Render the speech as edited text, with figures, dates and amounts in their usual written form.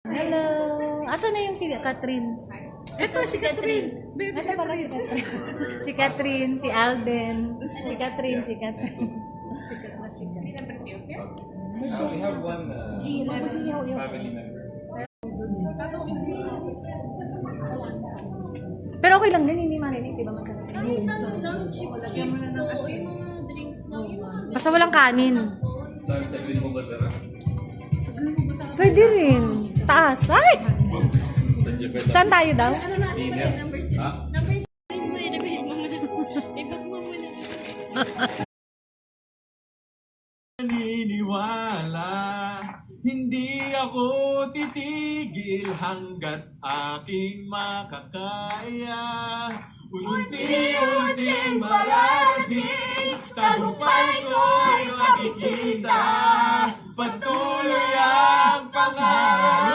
Hello. Asan na yung si Catherine? Ito si Catherine. Asa pala si Catherine? Si Catherine, si Alden. Si Catherine, si Catherine. We have one family member. Pero okay lang din, hindi marinig, di ba masarap? Kahit ano lang, chips o yung mga drinks lang. Basta walang kanin. Sa green mo ba sarap? Pwede rin. Taas. Ay! Sa Jebel. Saan tayo daw? Dinner? Ha? Naniniwala, hindi ako titigil hanggat aking makakaya. Unti-unting mararating, tagumpay ko'y makikita. Patuloy ang pangarap.